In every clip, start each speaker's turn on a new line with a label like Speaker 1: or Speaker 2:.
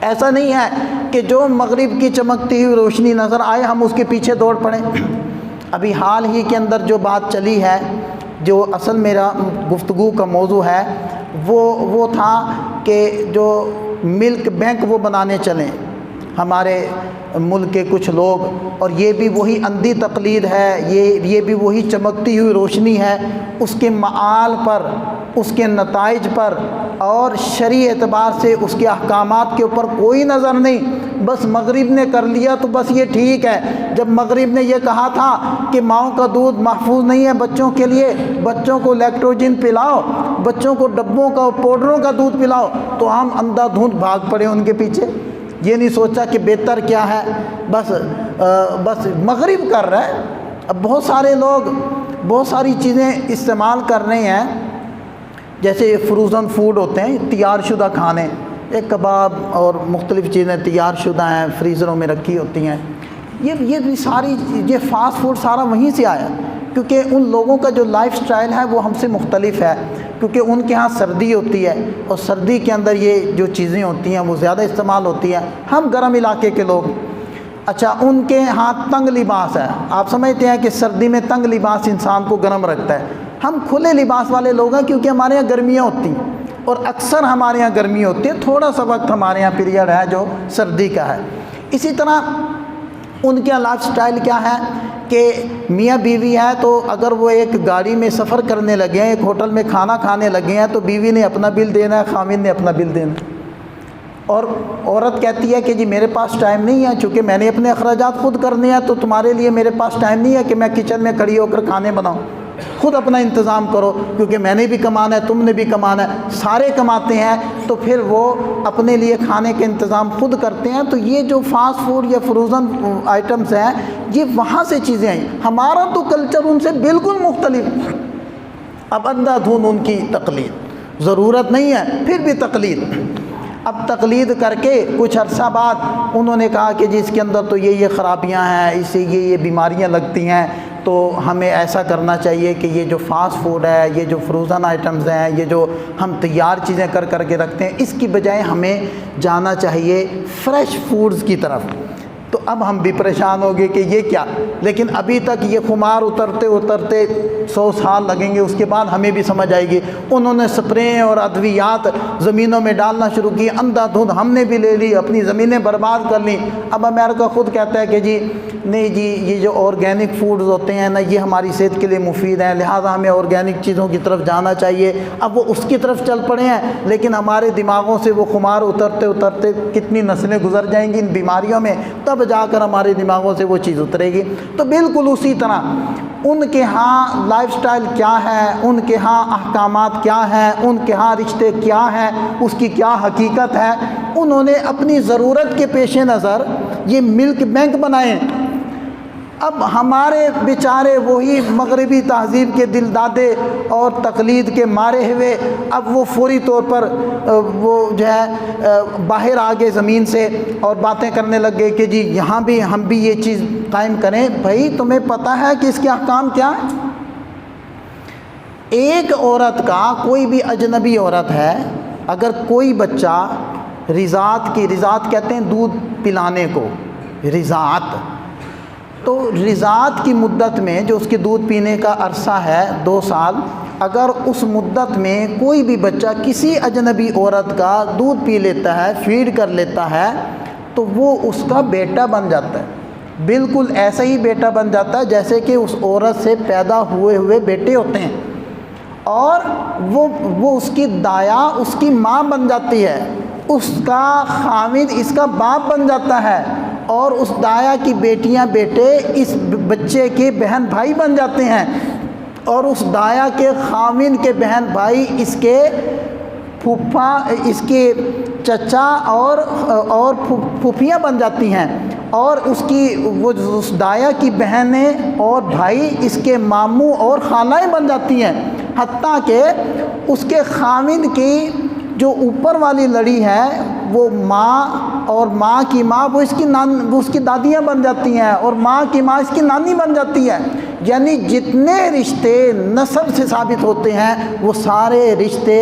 Speaker 1: ایسا نہیں ہے کہ جو مغرب کی چمکتی ہوئی روشنی نظر آئے ہم اس کے پیچھے دوڑ پڑیں۔ ابھی حال ہی کے اندر جو بات چلی ہے، جو اصل میرا گفتگو کا موضوع ہے، وہ تھا کہ جو ملک بینک وہ بنانے چلیں ہمارے ملک کے کچھ لوگ، اور یہ بھی وہی اندھی تقلید ہے، یہ بھی وہی چمکتی ہوئی روشنی ہے، اس کے معال پر، اس کے نتائج پر اور شرعی اعتبار سے اس کے احکامات کے اوپر کوئی نظر نہیں۔ بس مغرب نے کر لیا تو بس یہ ٹھیک ہے۔ جب مغرب نے یہ کہا تھا کہ ماؤں کا دودھ محفوظ نہیں ہے بچوں کے لیے، بچوں کو لیکٹوجن پلاؤ، بچوں کو ڈبوں کا پاؤڈروں کا دودھ پلاؤ، تو ہم اندھا دھند بھاگ پڑے ان کے پیچھے، یہ نہیں سوچا کہ بہتر کیا ہے، بس مغرب کر رہا ہے۔ اب بہت سارے لوگ بہت ساری چیزیں استعمال کر رہے ہیں، جیسے یہ فروزن فوڈ ہوتے ہیں، تیار شدہ کھانے، ایک کباب اور مختلف چیزیں تیار شدہ ہیں، فریزروں میں رکھی ہوتی ہیں۔ یہ ساری یہ فاسٹ فوڈ سارا وہیں سے آیا، کیونکہ ان لوگوں کا جو لائف سٹائل ہے وہ ہم سے مختلف ہے، کیونکہ ان کے ہاں سردی ہوتی ہے اور سردی کے اندر یہ جو چیزیں ہوتی ہیں وہ زیادہ استعمال ہوتی ہیں۔ ہم گرم علاقے کے لوگ، اچھا ان کے ہاں تنگ لباس ہے، آپ سمجھتے ہیں کہ سردی میں تنگ لباس انسان کو گرم رکھتا ہے۔ ہم کھلے لباس والے لوگ ہیں، کیونکہ ہمارے یہاں گرمیاں ہوتی ہیں اور اکثر ہمارے یہاں گرمی ہوتی ہے، تھوڑا سا وقت ہمارے یہاں پیریڈ ہے جو سردی کا ہے۔ اسی طرح ان کے لائف سٹائل کیا ہے کہ میاں بیوی ہے تو اگر وہ ایک گاڑی میں سفر کرنے لگے ہیں، ایک ہوٹل میں کھانا کھانے لگے ہیں، تو بیوی نے اپنا بل دینا ہے، خاوند نے اپنا بل دینا ہے، اور عورت کہتی ہے کہ جی میرے پاس ٹائم نہیں ہے، چونکہ میں نے اپنے اخراجات خود کرنے ہیں، تو تمہارے لیے میرے پاس ٹائم نہیں ہے کہ میں کچن میں کھڑی ہو کر کھانے بناؤں، خود اپنا انتظام کرو، کیونکہ میں نے بھی کمانا ہے، تم نے بھی کمانا ہے، سارے کماتے ہیں، تو پھر وہ اپنے لیے کھانے کے انتظام خود کرتے ہیں۔ تو یہ جو فاسٹ فوڈ یا فروزن آئٹمز ہیں، یہ وہاں سے چیزیں ہیں۔ ہمارا تو کلچر ان سے بالکل مختلف۔ اب اندھا دھند ان کی تقلید، ضرورت نہیں ہے پھر بھی تقلید۔ اب تقلید کر کے کچھ عرصہ بعد انہوں نے کہا کہ جی اس کے اندر تو یہ خرابیاں ہیں، اس سے یہ بیماریاں لگتی ہیں، تو ہمیں ایسا کرنا چاہیے کہ یہ جو فاسٹ فوڈ ہے، یہ جو فروزن آئٹمز ہیں، یہ جو ہم تیار چیزیں کر کے رکھتے ہیں، اس کی بجائے ہمیں جانا چاہیے فریش فوڈز کی طرف۔ تو اب ہم بھی پریشان ہو گئے کہ یہ کیا، لیکن ابھی تک یہ خمار اترتے 100 سال لگیں گے، اس کے بعد ہمیں بھی سمجھ آئے گی۔ انہوں نے سپرے اور ادویات زمینوں میں ڈالنا شروع کی، اندھا دھند ہم نے بھی لے لی، اپنی زمینیں برباد کر لیں۔ اب امریکہ خود کہتا ہے کہ جی نہیں جی یہ جو آرگینک فوڈز ہوتے ہیں نا، یہ ہماری صحت کے لیے مفید ہیں، لہٰذا ہمیں آرگینک چیزوں کی طرف جانا چاہیے۔ اب وہ اس کی طرف چل پڑے ہیں، لیکن ہمارے دماغوں سے وہ خمار اترتے کتنی نسلیں گزر جائیں گی ان بیماریوں میں، تب جا کر ہمارے دماغوں سے وہ چیز اترے گی۔ تو بالکل اسی طرح ان کے ہاں لائف سٹائل کیا ہے، ان کے ہاں احکامات کیا ہیں، ان کے ہاں رشتے کیا ہیں، اس کی کیا حقیقت ہے، انہوں نے اپنی ضرورت کے پیش نظر یہ ملک بینک بنائے۔ اب ہمارے بیچارے وہی مغربی تہذیب کے دل دادے اور تقلید کے مارے ہوئے، اب وہ فوری طور پر وہ جو ہے باہر آ گئے زمین سے اور باتیں کرنے لگ گئے کہ جی یہاں بھی ہم بھی یہ چیز قائم کریں۔ بھائی تمہیں پتہ ہے کہ اس کے احکام کیا ہے؟ ایک عورت کا، کوئی بھی اجنبی عورت ہے، اگر کوئی بچہ رضاعت کہتے ہیں دودھ پلانے کو، رضاعت، تو رضاعت کی مدت میں جو اس کے دودھ پینے کا عرصہ ہے 2 سال، اگر اس مدت میں کوئی بھی بچہ کسی اجنبی عورت کا دودھ پی لیتا ہے، فیڈ کر لیتا ہے، تو وہ اس کا بیٹا بن جاتا ہے، بالکل ایسا ہی بیٹا بن جاتا ہے جیسے کہ اس عورت سے پیدا ہوئے بیٹے ہوتے ہیں، اور وہ اس کی دایا اس کی ماں بن جاتی ہے، اس کا خامد اس کا باپ بن جاتا ہے، اور اس دایا کی بیٹیاں بیٹے اس بچے کے بہن بھائی بن جاتے ہیں، اور اس دایا کے خامد کے بہن بھائی اس کے پھوپھا، اس کے چچا اور پھوپھیاں بن جاتی ہیں، اور اس دایا کی بہنیں اور بھائی اس کے ماموں اور خالائیں بن جاتی ہیں، حتیٰ کہ اس کے خامد کی جو اوپر والی لڑی ہے وہ ماں اور ماں کی ماں وہ اس کی دادیاں بن جاتی ہیں، اور ماں کی ماں اس کی نانی بن جاتی ہے۔ یعنی جتنے رشتے نسب سے ثابت ہوتے ہیں وہ سارے رشتے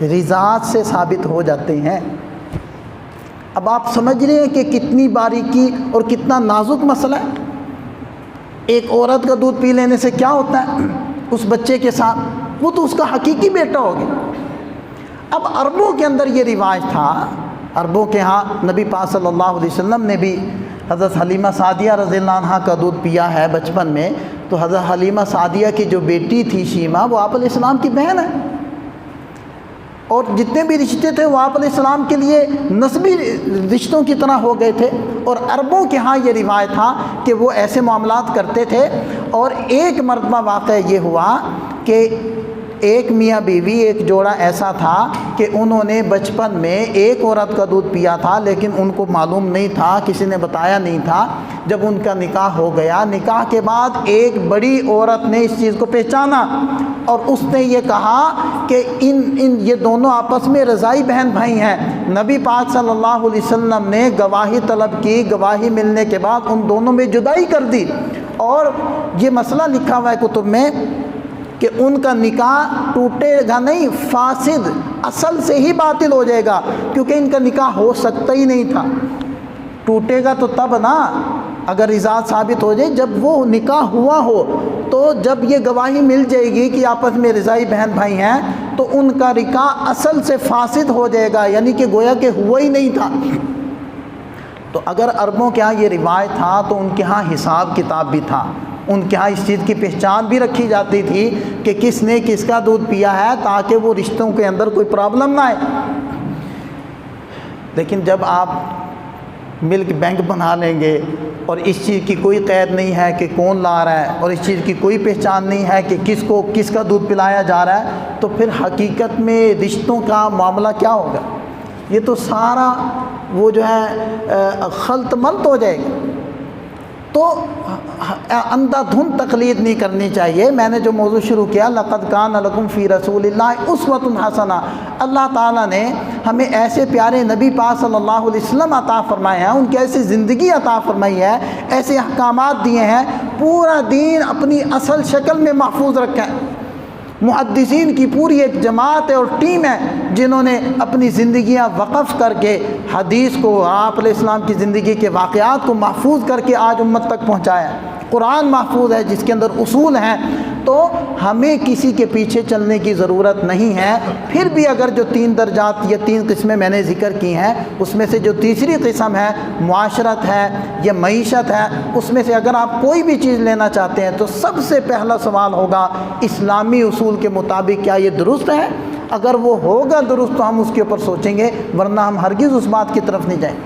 Speaker 1: رضاعت سے ثابت ہو جاتے ہیں۔ اب آپ سمجھ رہے ہیں کہ کتنی باریکی اور کتنا نازک مسئلہ ہے۔ ایک عورت کا دودھ پی لینے سے کیا ہوتا ہے اس بچے کے ساتھ؟ وہ تو اس کا حقیقی بیٹا ہو گیا۔ اب عربوں کے اندر یہ رواج تھا، عربوں کے ہاں نبی پاک صلی اللہ علیہ وسلم نے بھی حضرت حلیمہ سعدیہ رضی اللہ عنہ کا دودھ پیا ہے بچپن میں، تو حضرت حلیمہ سعدیہ کی جو بیٹی تھی شیمہ، وہ آپ علیہ السلام کی بہن ہے، اور جتنے بھی رشتے تھے وہ آپ علیہ السلام کے لیے نسبی رشتوں کی طرح ہو گئے تھے۔ اور عربوں کے ہاں یہ روایت تھا کہ وہ ایسے معاملات کرتے تھے۔ اور ایک مرتبہ واقعہ یہ ہوا کہ ایک میاں بیوی ایک جوڑا ایسا تھا کہ انہوں نے بچپن میں ایک عورت کا دودھ پیا تھا، لیکن ان کو معلوم نہیں تھا، کسی نے بتایا نہیں تھا۔ جب ان کا نکاح ہو گیا، نکاح کے بعد ایک بڑی عورت نے اس چیز کو پہچانا اور اس نے یہ کہا کہ یہ دونوں آپس میں رضائی بہن بھائی ہیں۔ نبی پاک صلی اللہ علیہ وسلم نے گواہی طلب کی، گواہی ملنے کے بعد ان دونوں میں جدائی کر دی، اور یہ مسئلہ لکھا ہوا ہے کتب میں کہ ان کا نکاح ٹوٹے گا نہیں، فاسد، اصل سے ہی باطل ہو جائے گا، کیونکہ ان کا نکاح ہو سکتا ہی نہیں تھا۔ ٹوٹے گا تو تب نا اگر رضاعت ثابت ہو جائے، جب وہ نکاح ہوا ہو، تو جب یہ گواہی مل جائے گی کہ آپس میں رضائی بہن بھائی ہیں، تو ان کا نکاح اصل سے فاسد ہو جائے گا، یعنی کہ گویا کہ ہوا ہی نہیں تھا۔ تو اگر عربوں کے ہاں یہ روایت تھا تو ان کے ہاں حساب کتاب بھی تھا، ان کے ہاں اس چیز کی پہچان بھی رکھی جاتی تھی کہ کس نے کس کا دودھ پیا ہے، تاکہ وہ رشتوں کے اندر کوئی پرابلم نہ آئے۔ لیکن جب آپ ملک بینک بنا لیں گے اور اس چیز کی کوئی قید نہیں ہے کہ کون لا رہا ہے، اور اس چیز کی کوئی پہچان نہیں ہے کہ کس کو کس کا دودھ پلایا جا رہا ہے، تو پھر حقیقت میں رشتوں کا معاملہ کیا ہوگا؟ یہ تو سارا وہ جو ہے خلط ملط ہو جائے گا۔ تو اندھا دھند تقلید نہیں کرنی چاہیے۔ میں نے جو موضوع شروع کیا، لقد کان لکم فی رسول اللہ اسوۃ حسنہ، اللہ تعالیٰ نے ہمیں ایسے پیارے نبی پاک صلی اللہ علیہ وسلم عطا فرمائے ہیں، ان کی ایسی زندگی عطا فرمائی ہے، ایسے احکامات دیے ہیں، پورا دین اپنی اصل شکل میں محفوظ رکھا ہے۔ محدثین کی پوری ایک جماعت ہے اور ٹیم ہے جنہوں نے اپنی زندگیاں وقف کر کے حدیث کو، آپ علیہ السلام کی زندگی کے واقعات کو محفوظ کر کے آج امت تک پہنچایا ہے۔ قرآن محفوظ ہے جس کے اندر اصول ہیں، تو ہمیں کسی کے پیچھے چلنے کی ضرورت نہیں ہے۔ پھر بھی اگر جو 3 درجات یا 3 قسمیں میں نے ذکر کی ہیں، اس میں سے جو تیسری قسم ہے معاشرت ہے یا معیشت ہے، اس میں سے اگر آپ کوئی بھی چیز لینا چاہتے ہیں تو سب سے پہلا سوال ہوگا اسلامی اصول کے مطابق کیا یہ درست ہے؟ اگر وہ ہوگا درست تو ہم اس کے اوپر سوچیں گے، ورنہ ہم ہرگز اس بات کی طرف نہیں جائیں۔